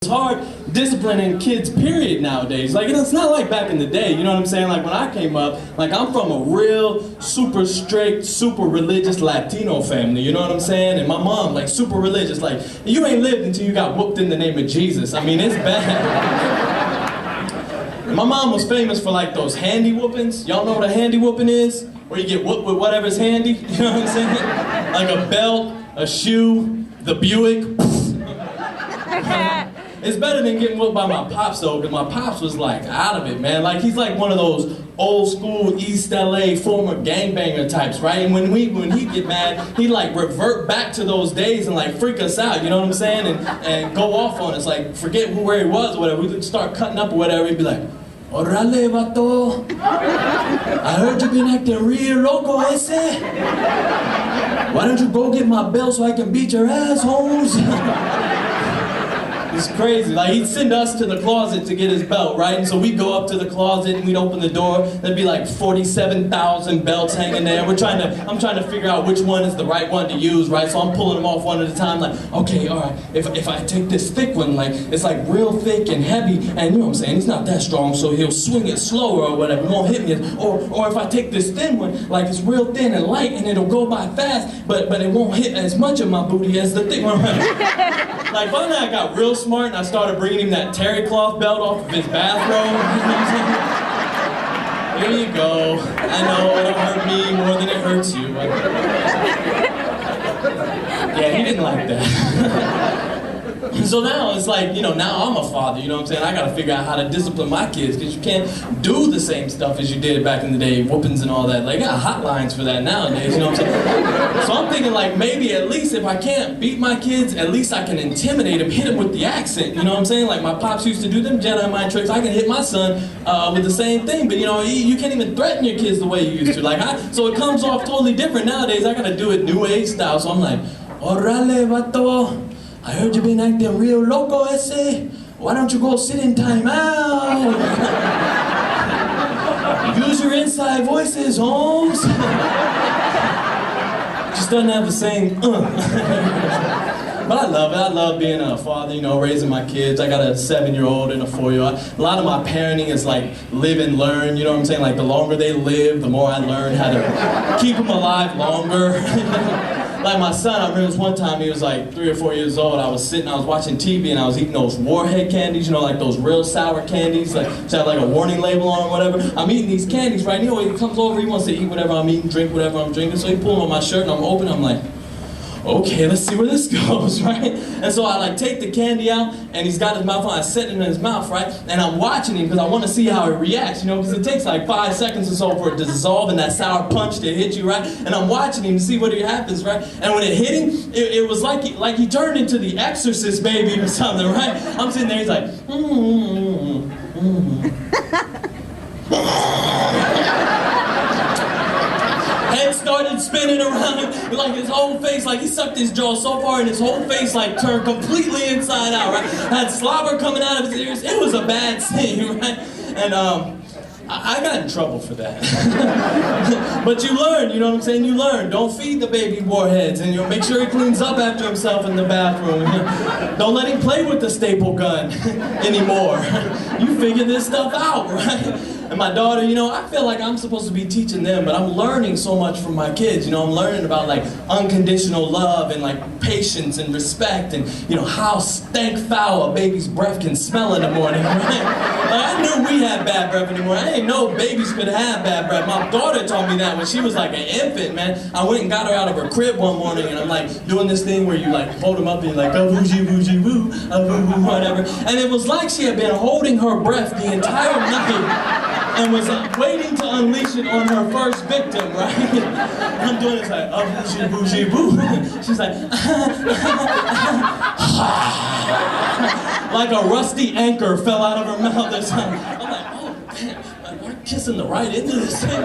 It's hard disciplining kids, period, nowadays. Like, it's not like back in the day, you know what I'm saying? Like, when I came up, like, I'm from a real, super strict, super religious Latino family, you know what I'm saying? And my mom, like, super religious. Like, you ain't lived until you got whooped in the name of Jesus. I mean, it's bad. My mom was famous for, like, those handy whoopings. Y'all know what a handy whooping is? Where you get whooped with whatever's handy, you know what I'm saying? Like a belt, a shoe, the Buick. It's better than getting whooped by my pops though, because my pops was like out of it, man. Like he's like one of those old school East LA former gangbanger types, right? And when he'd get mad, he'd like revert back to those days and like freak us out, you know what I'm saying? And go off on us, like forget where he was or whatever. We'd start cutting up or whatever, he'd be like, "Orale, vato. I heard you been acting real loco, ese. Why don't you go get my belt so I can beat your ass, Holmes?" It's crazy. Like, he'd send us to the closet to get his belt, right? And so we'd go up to the closet and we'd open the door. There'd be like 47,000 belts hanging there. I'm trying to figure out which one is the right one to use, right? So I'm pulling them off one at a time, like, okay, all right, if I take this thick one, like, it's like real thick and heavy, and you know what I'm saying, he's not that strong, so he'll swing it slower or whatever, won't hit me. Or if I take this thin one, like it's real thin and light, and it'll go by fast, but it won't hit as much of my booty as the thick one. Like, finally I got real smart and I started bringing him that terry cloth belt off of his bathrobe. Here you go. I know it'll hurt me more than it hurts you. Yeah, he didn't like that. So now it's like, you know, now I'm a father, you know what I'm saying? I gotta figure out how to discipline my kids, because you can't do the same stuff as you did back in the day, whoopings and all that. Like, I got hotlines for that nowadays, you know what I'm saying? So I'm thinking, like, maybe at least if I can't beat my kids, at least I can intimidate them, hit them with the accent, you know what I'm saying? Like my pops used to do them Jedi mind tricks, I can hit my son with the same thing, but you know, you can't even threaten your kids the way you used to. Like, so it comes off totally different nowadays. I gotta do it new age style, so I'm like, "Orale, vato. I heard you've been acting real loco, ese. Why don't you go sit in time out? Use your inside voices, Holmes." Just doesn't have the same, But I love it. I love being a father, you know, raising my kids. I got a 7-year-old and a 4-year-old. A lot of my parenting is like live and learn, you know what I'm saying? Like the longer they live, the more I learn how to keep them alive longer. Like my son, I remember this one time, he was like 3 or 4 years old. I was watching TV and I was eating those Warhead candies, you know, like those real sour candies, like, which have like a warning label on or whatever. I'm eating these candies, right? You know, he comes over, he wants to eat whatever I'm eating, drink whatever I'm drinking. So he pulls on my shirt and I'm open, I'm like, okay, let's see where this goes, right? And so I like take the candy out, and he's got his mouth on, I set it in his mouth, right? And I'm watching him because I want to see how he reacts, you know, because it takes like 5 seconds or so for it to dissolve in that sour punch to hit you, right? And I'm watching him to see what happens, right? And when it hit him, it was like he turned into the Exorcist baby or something, right? I'm sitting there, he's like, Head started spinning around him, like his whole face, like he sucked his jaw so far and his whole face like turned completely inside out, right? Had slobber coming out of his ears. It was a bad scene, right? And I got in trouble for that. But you learn, you know what I'm saying? You learn. Don't feed the baby Warheads, and you'll make sure he cleans up after himself in the bathroom. Don't let him play with the staple gun anymore. You figure this stuff out, right? And my daughter, you know, I feel like I'm supposed to be teaching them, but I'm learning so much from my kids. You know, I'm learning about like unconditional love and like patience and respect and, you know, how stank foul a baby's breath can smell in the morning, right? Like, I knew we had bad breath in the morning. I didn't know babies could have bad breath. My daughter taught me that when she was like an infant, man. I went and got her out of her crib one morning and I'm like doing this thing where you like hold them up and you're like, oh, woogie, woogie, woo, woo, woo, whatever. And it was like she had been holding her breath the entire night and was waiting to unleash it on her first victim, right? I'm doing this like, oh, bougie, bougie, boo. She's like, like a rusty anchor fell out of her mouth this time. I'm like, oh, man, I'm kissing the right end of this thing.